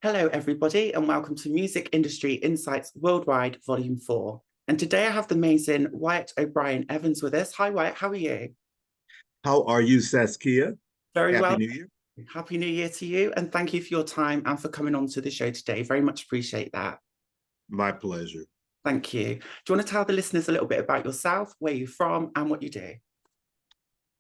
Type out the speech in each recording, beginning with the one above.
Hello, everybody, and welcome to Music Industry Insights Worldwide, Volume 4. And today I have the amazing Wyatt O'Brien Evans with us. Hi, Wyatt, how are you? How are you, Saskia? Very Happy well. New Year. Happy New Year to you, and thank you for your time and for coming on to the show today. Very much appreciate that. My pleasure. Thank you. Do you want to tell the listeners a little bit about yourself, where you're from, and what you do?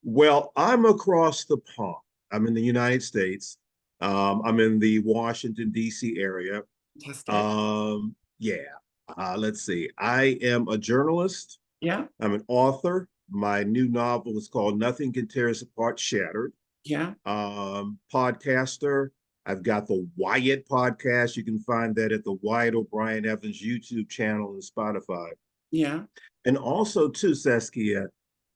Well, I'm across the pond. I'm in the United States. I'm in the Washington, D.C. area. Fantastic. Yeah. Let's see. I am a journalist. Yeah, I'm an author. My new novel is called Nothing Can Tear Us Apart Shattered. yeah, Podcaster. I've got the Wyatt podcast. You can find that at the Wyatt O'Brien Evans YouTube channel and Spotify. yeah. And also, too, Saskia,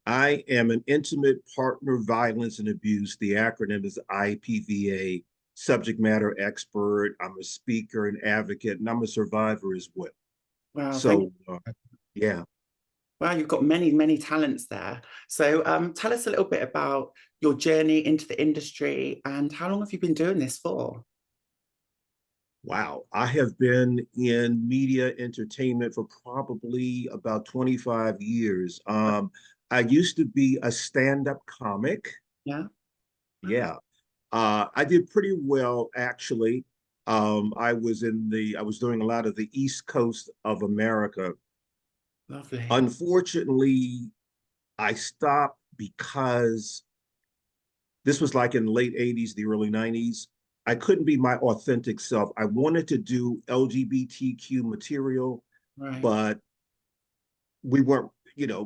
I am an intimate partner violence and abuse. The acronym is IPVA, subject matter expert. I'm a speaker and advocate, and I'm a survivor as well. Wow, thank So, yeah. Wow, you've got many, many talents there. So tell us a little bit about your journey into the industry and how long have you been doing this for? Wow. I have been in media entertainment for probably about 25 years. I used to be a stand-up comic. Yeah. Wow, Yeah. I did pretty well actually. I was doing a lot of the East Coast of America. lovely. Unfortunately, I stopped because this was like in the late 80s, the early 90s. I couldn't be my authentic self. I wanted to do LGBTQ material, Right. but we weren't,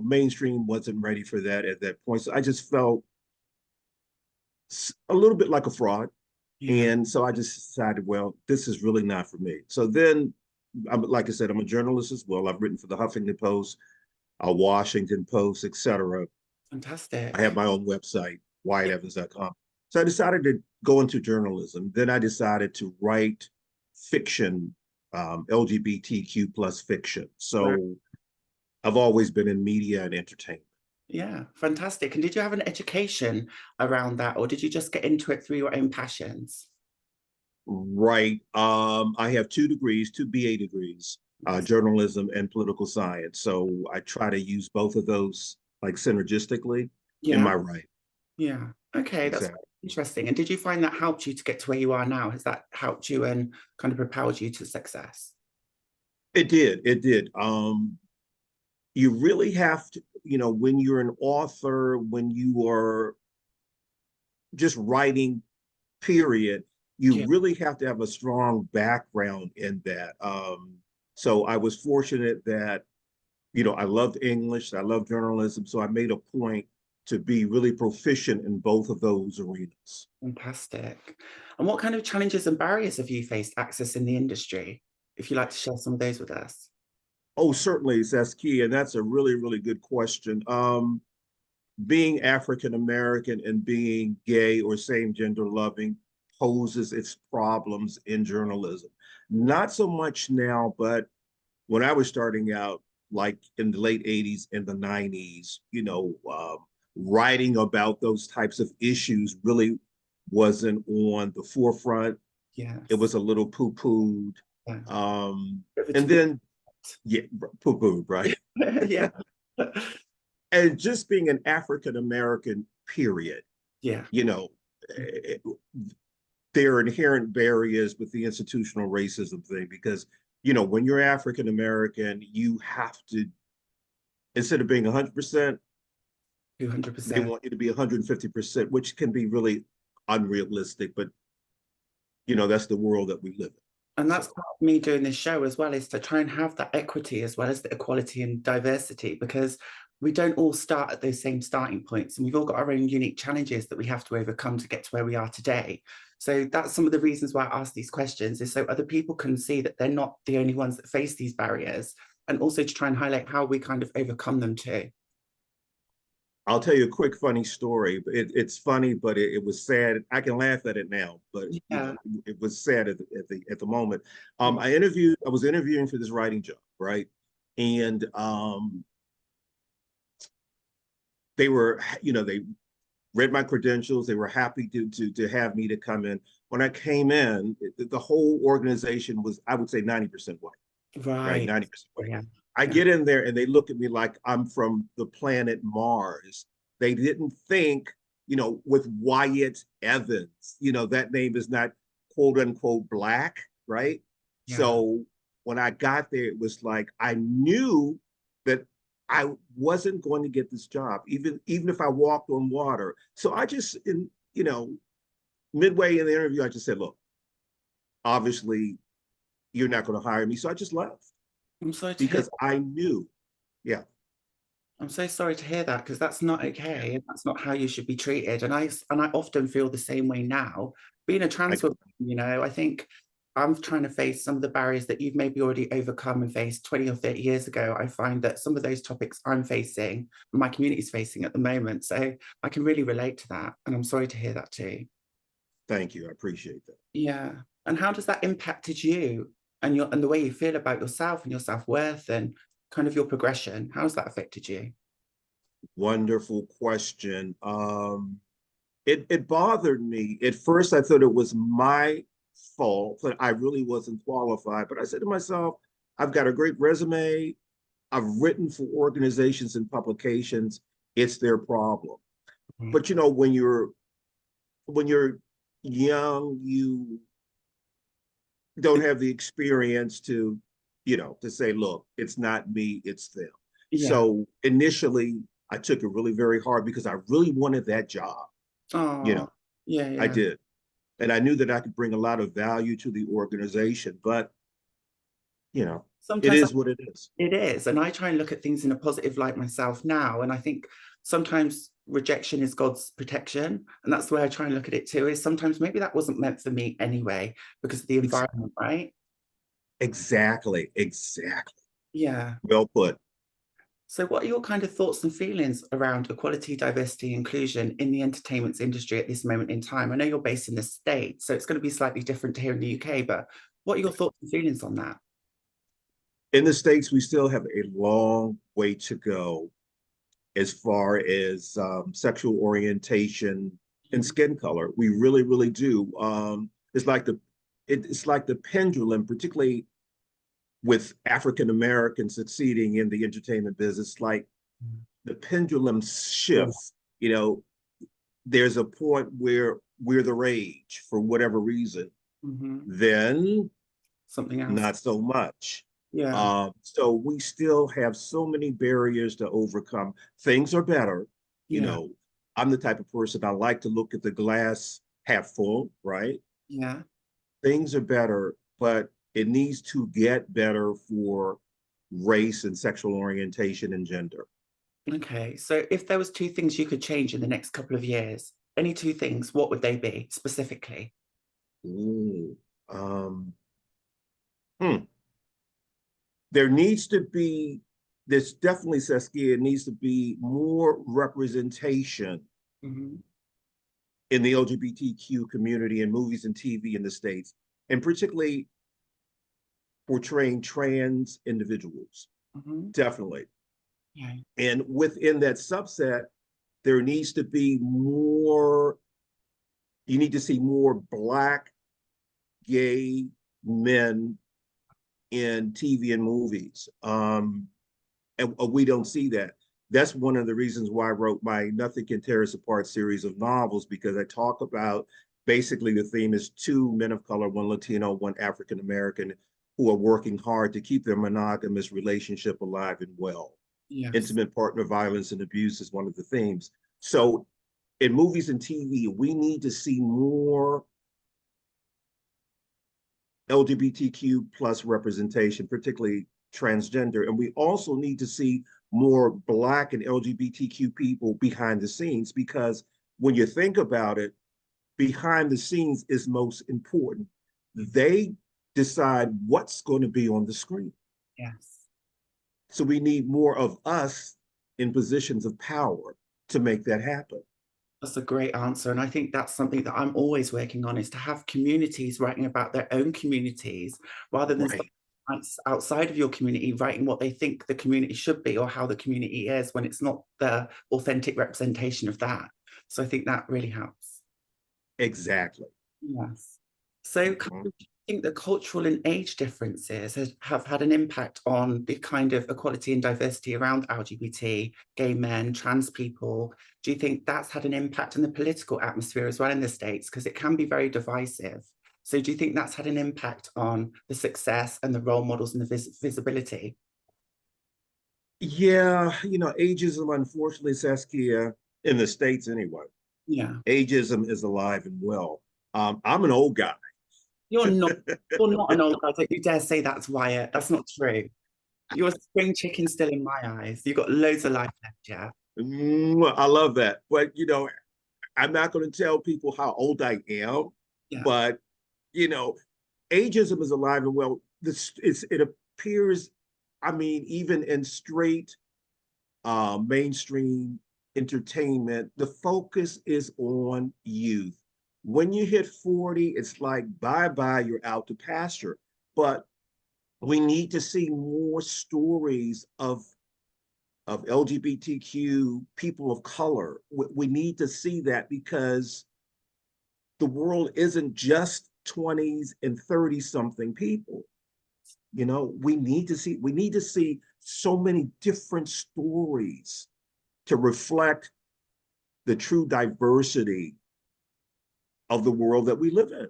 mainstream wasn't ready for that at that point. So I just felt a little bit like a fraud. Yeah. And so I just decided, well, this is really not for me. So then, like I said, I'm a journalist as well. I've written for the Huffington Post, Washington Post, etc. I have Fantastic. my own website, Yeah. wyattevans.com. So I decided to go into journalism. Then I decided to write fiction, LGBTQ plus fiction. Right. So I've always been in media and entertainment. Yeah. Fantastic. And did you have an education around that, or did you just get into it through your own passions? Right. I have two degrees, two BA degrees, journalism and political science. So I try to use both of those like synergistically in Yeah. my writing. Yeah. Okay. That's Exactly. very interesting. And did you find that helped you to get to where you are now? Has that helped you and kind of propelled you to success? It did. It did. You really have to, when you're an author, when you are just writing, period, you Yeah. really have to have a strong background in that. So I was fortunate that I loved English, I love journalism, so I made a point to be really proficient in both of those arenas. Fantastic. And what kind of challenges and barriers have you faced accessing the industry? If you'd like to share some of those with us. Oh, certainly, that's key, and that's a really, really good question. Being African American and being gay or same gender loving poses its problems in journalism. Not so much now, but when I was starting out, like in the late 80s and the 90s, writing about those types of issues really wasn't on the forefront. It Yes. was a little poo pooed. Yeah. Over And to be. then, yeah, poo pooed, right? Yeah. And just being an African American, period, Yeah. you know, it, there are inherent barriers with the institutional racism thing because, when you're African American, you have to, instead of being 100%, they 200%. want you to be 150%, which can be really unrealistic, but that's the world that we live in. And that's So part of me doing this show as well, is to try and have that equity as well as the equality and diversity, because we don't all start at those same starting points and we've all got our own unique challenges that we have to overcome to get to where we are today. So that's some of the reasons why I ask these questions, is so other people can see that they're not the only ones that face these barriers, and also to try and highlight how we kind of overcome them too. I'll tell you a quick funny story. It's funny, but it was sad. I can laugh at it now, but Yeah. it was sad at the moment. Yeah. I was interviewing for this writing job, right? And they were, read my credentials. They were happy to have me to come in. When I came in, the whole organization was, I would say, 90% white, right? Right. 90% white. Yeah. I Yeah. get in there and they look at me like I'm from the planet Mars. They didn't think, with Wyatt Evans, that name is not quote unquote black, right? Yeah. So when I got there, it was like I knew that I wasn't going to get this job, even if I walked on water. So I just, midway in the interview, I just said, look, obviously you're not going to hire me. So I just left I'm sorry to hear. because I knew, yeah, I'm so sorry to hear that because that's not yeah, okay and that's not how you should be treated. And I often feel the same way now. Being a I, trans woman, I think I'm trying to face some of the barriers that you've maybe already overcome and faced 20 or 30 years ago. I find that some of those topics I'm facing, my community's facing at the moment. So I can really relate to that. And I'm sorry to hear that too. thank you. I appreciate that. Yeah. And how does that impacted you and the way you feel about yourself and your self-worth and kind of your progression? How's that affected you? Wonderful question. It bothered me. At first, I thought it was my fault that I really wasn't qualified. But I said to myself, I've got a great resume. I've written for organizations and publications. It's their problem. Mm. But when you're young, you don't have the experience to say, look, it's not me, it's them. Yeah. So initially, I took it really very hard because I really wanted that job. You Oh, know, yeah, I yeah. did. And I knew that I could bring a lot of value to the organization, but you know, it Sometimes is what it is. it is. And I try and look at things in a positive light myself now. And I think sometimes rejection is God's protection. And that's the way I try and look at it too, is sometimes maybe that wasn't meant for me anyway, because of the environment, right? Exactly, exactly. Yeah. Well put. So what are your kind of thoughts and feelings around equality, diversity, inclusion in the entertainment industry at this moment in time? I know you're based in the States, so it's going to be slightly different here in the UK, but what are your thoughts and feelings on that? In the States, we still have a long way to go as far as sexual orientation and Mhm. skin color. We really, really do. It's like the pendulum, particularly with African Americans succeeding in the entertainment business, like the pendulum Yeah. shifts. There's a point where we're the rage for whatever reason. Mhm. Then Something else. not so much. Yeah. So we still have so many barriers to overcome. Things are better. You Yeah. know, I'm the type of person I like to look at the glass half full, right? Yeah. Things are better, but it needs to get better for race and sexual orientation and gender. Okay. So if there was two things you could change in the next couple of years, any two things, what would they be specifically? Ooh, um, hmm. There needs to be, there's definitely, Saskia, needs to be more representation Mhm. in the LGBTQ community in movies and TV in the States, and particularly portraying trans individuals. Mhm. Definitely. Yeah. And within that subset, there needs to be more, you need to see more Black gay men in TV and movies. And we don't see that. That's one of the reasons why I wrote my Nothing Can Tear Us Apart series of novels, because I talk about basically the theme is two men of color, one Latino, one African American, who are working hard to keep their monogamous relationship alive and well. Yes. Intimate partner violence and abuse is one of the themes. So in movies and TV, we need to see more LGBTQ plus representation, particularly transgender. And we also need to see more Black and LGBTQ people behind the scenes, because when you think about it, behind the scenes is most important. They decide what's going to be on the screen. Yes. So we need more of us in positions of power to make that happen. That's a great answer. And I think that's something that I'm always working on is to have communities writing about their own communities rather than Right. outside of your community writing what they think the community should be or how the community is when it's not the authentic representation of that. So I think that really helps. Exactly. Yes. So kind Mhm. of, do you think the cultural and age differences have had an impact on the kind of equality and diversity around LGBT, gay men, trans people? Do you think that's had an impact on the political atmosphere as well in the States? Because it can be very divisive. So do you think that's had an impact on the success and the role models and the visibility? Yeah, ageism, unfortunately, Saskia, in the States anyway, Yeah. ageism is alive and well. I'm an old guy. You're not you're not an old guy. Don't you dare say that's Wyatt. That's not true. You're a spring chicken still in my eyes. You've got loads of life left, yeah. I love that. But, I'm not going to tell people how old I am, Yeah. but, you know, ageism is alive and well. It appears, I mean, even in straight mainstream entertainment, the focus is on youth. When you hit 40, it's like bye bye, you're out to pasture. But we need to see more stories of LGBTQ people of color. We need to see that because the world isn't just 20s and 30 something people. We need to see so many different stories to reflect the true diversity of the world that we live in.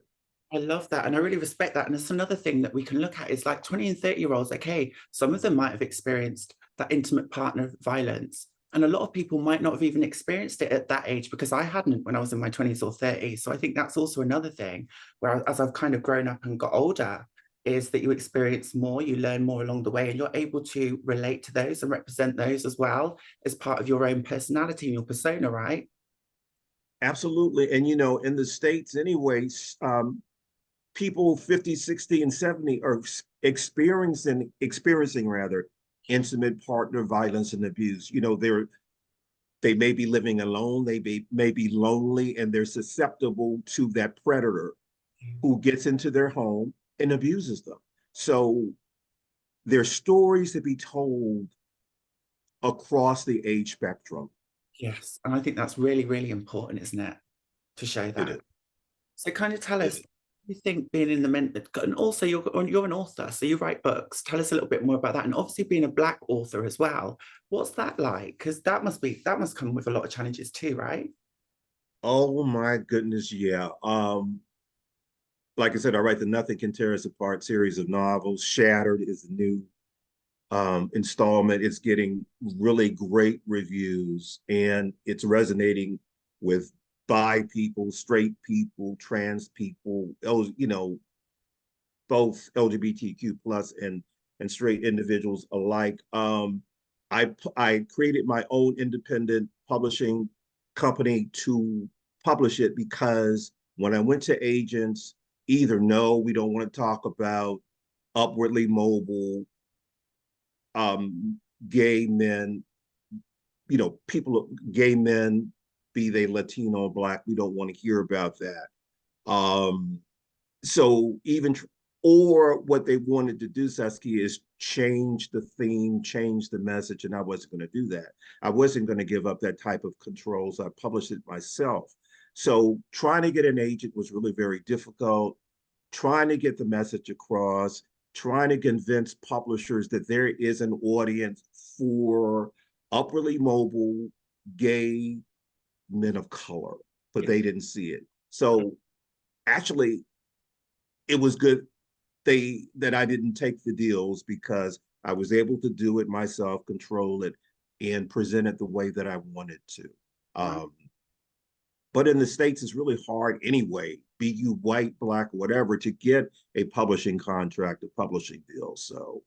I love that. And I really respect that. And it's another thing that we can look at is like 20 and 30-year-olds, okay, some of them might have experienced that intimate partner violence. And a lot of people might not have even experienced it at that age because I hadn't when I was in my 20s or 30s. So I think that's also another thing where as I've kind of grown up and got older, is that you experience more, you learn more along the way, and you're able to relate to those and represent those as well as part of your own personality and your persona, right? Absolutely. And, in the States, anyways, people 50, 60, and 70 are experiencing rather intimate partner violence and abuse. They may be living alone, may be lonely, and they're susceptible to that predator who gets into their home and abuses them. So there's stories to be told across the age spectrum. Yes. And I think that's really, really important, isn't it? To show It that. is. So kind of tell It us, is. you think being in the and also you're an author, so you write books. Tell us a little bit more about that. And obviously being a Black author as well. What's that like? Because that must come with a lot of challenges too, right? Oh my goodness, yeah. Like I said, I write the Nothing Can Tear Us Apart series of novels. Shattered is the new installment. It's getting really great reviews and it's resonating with bi people, straight people, trans people, both LGBTQ plus and straight individuals alike. I created my own independent publishing company to publish it because when I went to agents, either no, we don't want to talk about upwardly mobile gay men, gay men, be they Latino or Black, we don't want to hear about that. Um, so even or what they wanted to do, Saskia, is change the theme, change the message, and I wasn't going to do that. I wasn't going to give up that type of control, so I published it myself. So trying to get an agent was really very difficult. Trying to get the message across, trying to convince publishers that there is an audience for upwardly mobile gay men of color, but Yeah. they didn't see it. So actually, it was good that I didn't take the deals because I was able to do it myself, control it, and present it the way that I wanted to. Right. Um, but in the States, it's really hard anyway, be you white, Black, whatever, to get a publishing contract, a publishing deal. So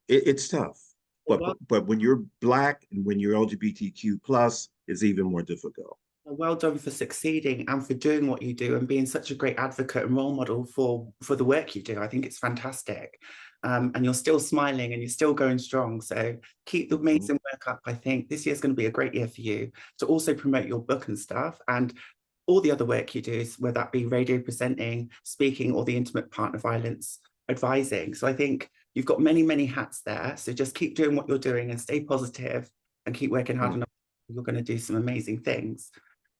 it's tough. But Well, but when you're Black and when you're LGBTQ plus, it's even more difficult. well done for succeeding and for doing what you do and being such a great advocate and role model for the work you do. I think it's fantastic. And you're still smiling and you're still going strong. So keep the Mhm. amazing work up. I think this year's going to be a great year for you to also promote your book and stuff and all the other work you do, whether that be radio presenting, speaking, or the intimate partner violence advising. So I think you've got many, many hats there. So just keep doing what you're doing and stay positive and keep working hard Mm. enough. You're going to do some amazing things.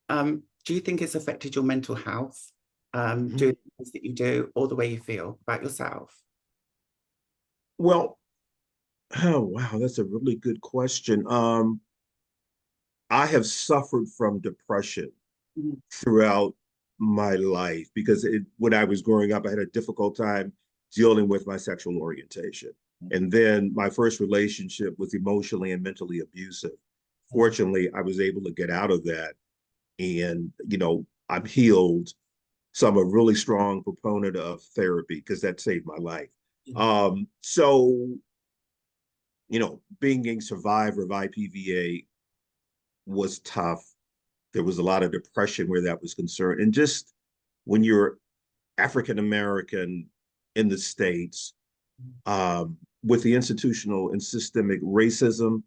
Do you think it's affected your mental health, doing Mhm. the things that you do, or the way you feel about yourself? Well, oh wow, that's a really good question. I have suffered from depression Mhm. throughout my life because when I was growing up, I had a difficult time dealing with my sexual orientation. And then my first relationship was emotionally and mentally abusive. Fortunately, I was able to get out of that. And, I'm healed. So I'm a really strong proponent of therapy because that saved my life. So, being a survivor of IPVA was tough. There was a lot of depression where that was concerned. And just when you're African American in the States, with the institutional and systemic racism,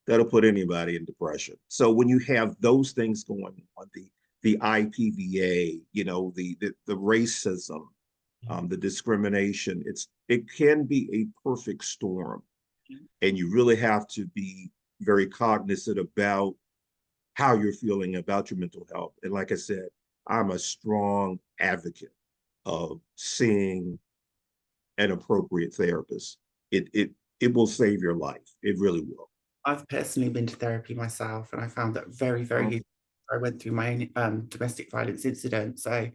that'll put anybody in depression. So when you have those things going on, the IPVA, the racism, the discrimination, it can be a perfect storm. And you really have to be very cognizant about how you're feeling about your mental health. And like I said, I'm a strong advocate of seeing an appropriate therapist. It will save your life. It really will. I've personally been to therapy myself, and I found that very, very Mhm. useful. I went through my own domestic violence incident. So I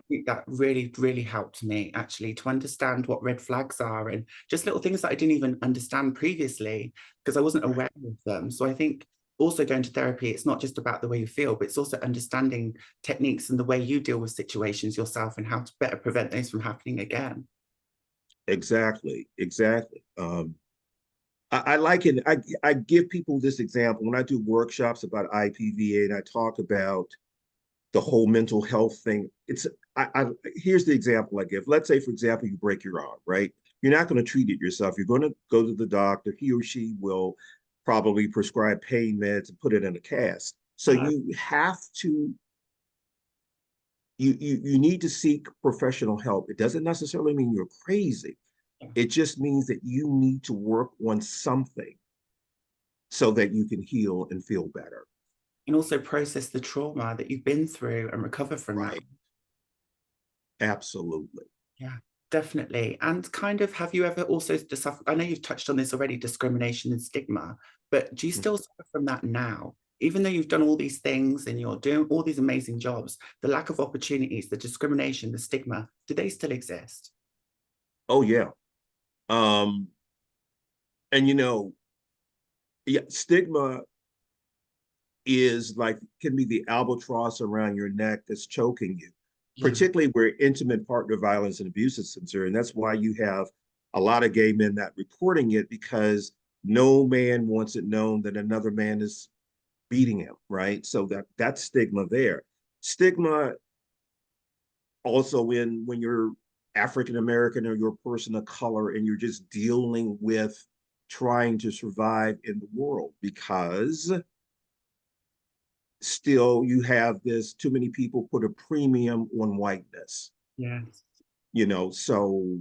think that really, really helped me actually to understand what red flags are and just little things that I didn't even understand previously because I wasn't Right. aware of them. So I think also going to therapy, it's not just about the way you feel, but it's also understanding techniques and the way you deal with situations yourself and how to better prevent those from happening again. Exactly. Exactly. I like it. I give people this example when I do workshops about IPVA and I talk about the whole mental health thing. Here's the example I give. Let's say, for example, you break your arm, right? You're not going to treat it yourself. You're going to go to the doctor. He or she will probably prescribe pain meds and put it in a cast. So Yeah. you have to you need to seek professional help. It doesn't necessarily mean you're crazy. It just means that you need to work on something so that you can heal and feel better. And also process the trauma that you've been through and recover from that. Right. Absolutely. Yeah, definitely. And kind of, have you ever also suffered? I know you've touched on this already, discrimination and stigma, but do you still Mhm. suffer from that now? Even though you've done all these things and you're doing all these amazing jobs, the lack of opportunities, the discrimination, the stigma, do they still exist? Oh yeah. Um, and yeah, stigma is like can be the albatross around your neck that's choking you, Yeah, particularly where intimate partner violence and abuse is concerned. That's why you have a lot of gay men not reporting it because no man wants it known that another man is beating him, right? So that's stigma there. Stigma also in when you're African American or you're a person of color and you're just dealing with trying to survive in the world because still you have this too many people put a premium on whiteness, yes. so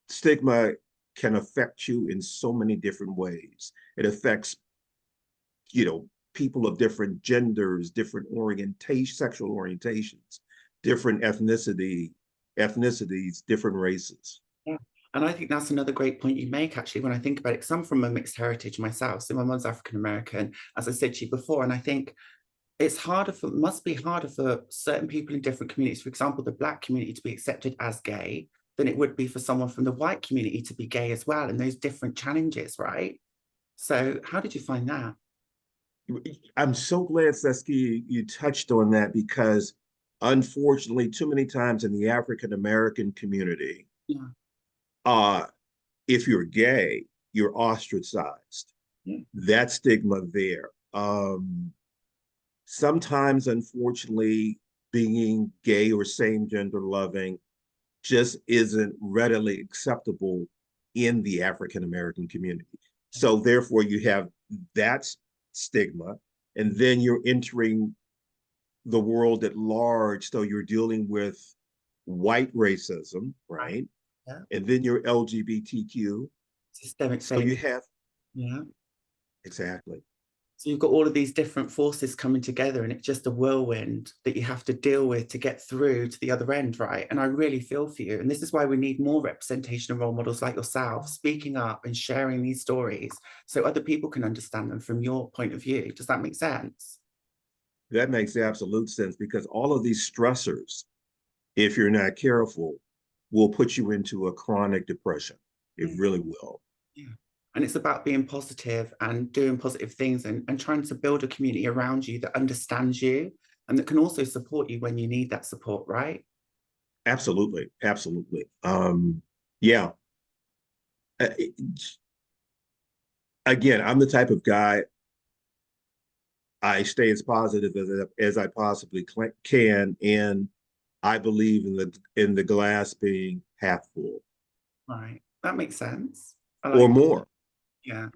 stigma can affect you in so many different ways. It affects, you know, people of different genders, different orientation, sexual orientations, different ethnicities, different races. Yeah. And I think that's another great point you make, actually, when I think about it, because I'm from a mixed heritage myself. So my mum's African American, as I said to you before. And I think it's must be harder for certain people in different communities, for example, the Black community to be accepted as gay than it would be for someone from the white community to be gay as well, and those different challenges, right? So how did you find that? I'm so glad, Saskia, you touched on that because unfortunately, too many times in the African American community, Yeah, uh, if you're gay, you're ostracized. yeah, That stigma there. Sometimes, unfortunately, being gay or same gender loving just isn't readily acceptable in the African American community. So, therefore, you have that stigma, and then you're entering the world at large. So, you're dealing with white racism, right, right? yeah. And then you're LGBTQ. Systemic So, you failure. have Yeah. exactly. So you've got all of these different forces coming together, and it's just a whirlwind that you have to deal with to get through to the other end, right? And I really feel for you. And this is why we need more representation of role models like yourself, speaking up and sharing these stories so other people can understand them from your point of view. Does that make sense? That makes absolute sense because all of these stressors, if you're not careful, will put you into a chronic depression. It Yeah. really will. Yeah. And it's about being positive and doing positive things and trying to build a community around you that understands you and that can also support you when you need that support, right? Absolutely. Absolutely. Yeah. Uh, Again, I'm the type of guy, I stay as positive as I possibly can, and I believe in the glass being half full Right. That makes sense. I or like, more. yeah.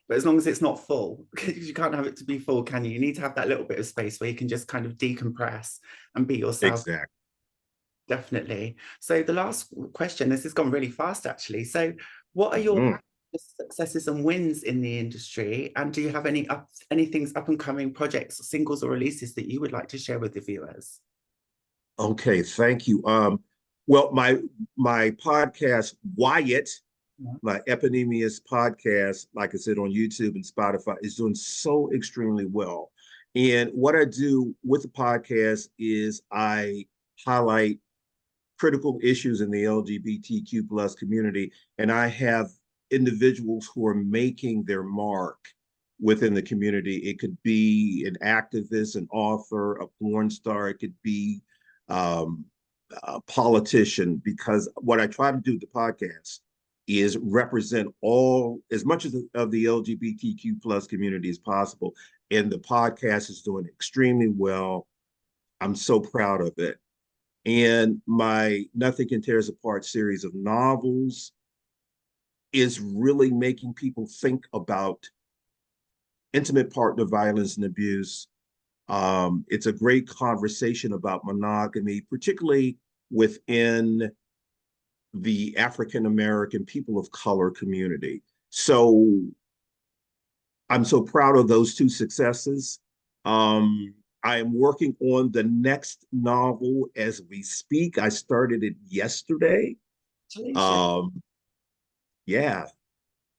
But as long as it's not full, because you can't have it to be full, can you? You need to have that little bit of space where you can just kind of decompress and be yourself. Exactly. Definitely. So the last question, this has gone really fast actually. So what are your Mhm. successes and wins in the industry? And do you have any things up and coming projects, singles or releases that you would like to share with the viewers? Okay, thank you. Well, my podcast, Wyatt, Yeah. my Epinemius podcast, like I said, on YouTube and Spotify, is doing so extremely well. And what I do with the podcast is I highlight critical issues in the LGBTQ plus community, and I have individuals who are making their mark within the community. It could be an activist, an author, a porn star. It could be um, a politician. Because what I try to do with the podcast is represent all as much of the LGBTQ plus community as possible. And the podcast is doing extremely well. I'm so proud of it. And my Nothing Can Tear Us Apart series of novels is really making people think about intimate partner violence and abuse. It's a great conversation about monogamy, particularly within the African American people of color community. So I'm so proud of those two successes. I am working on the next novel as we speak. I started it yesterday. Congratulations. Um, yeah,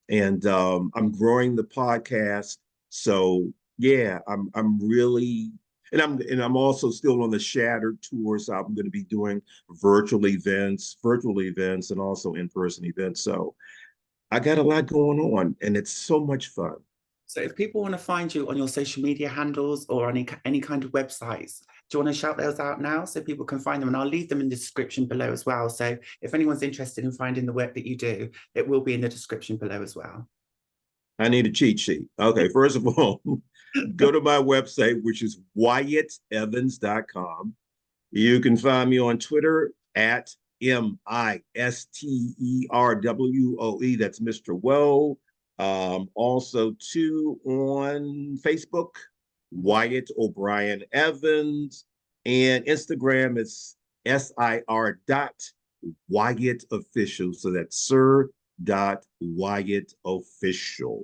and I'm growing the podcast. So yeah, I'm really, and I'm also still on the Shattered tour. So I'm going to be doing virtual events, and also in-person events. So I got a lot going on, and it's so much fun. So if people want to find you on your social media handles or any kind of websites, do you want to shout those out now so people can find them? And I'll leave them in the description below as well. So if anyone's interested in finding the work that you do, it will be in the description below as well. I need a cheat sheet. Okay, first of all, go to my website, which is WyattEvans.com. You can find me on Twitter at MISTERWOE. That's Mr. Woe. Also, too, on Facebook, Wyatt O'Brien Evans. And Instagram is SIR dot Wyatt Official. So that's Sir dot Wyatt Official.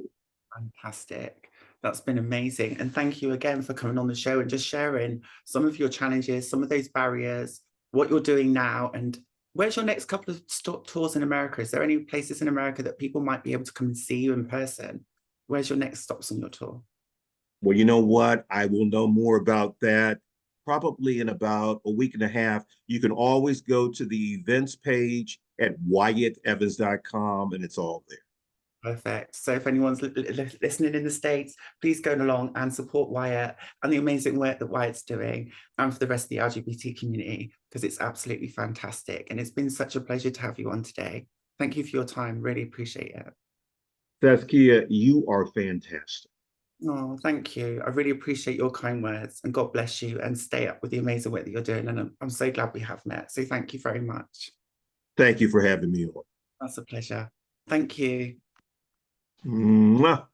Fantastic. That's been amazing. And thank you again for coming on the show and just sharing some of your challenges, some of those barriers, what you're doing now. And where's your next couple of tours in America? Is there any places in America that people might be able to come and see you in person? Where's your next stops on your tour? Well, you know what? I will know more about that probably in about a week and a half. You can always go to the events page at WyattEvans.com, and it's all there. Perfect. So if anyone's listening in the States, please go along and support Wyatt and the amazing work that Wyatt's doing and for the rest of the LGBT community, because it's absolutely fantastic. And it's been such a pleasure to have you on today. Thank you for your time. Really appreciate it. Saskia, you are fantastic. Oh, thank you. I really appreciate your kind words and God bless you and stay up with the amazing work that you're doing. And I'm so glad we have met. So thank you very much. Thank you for having me on. That's a pleasure. Thank you. Mwah.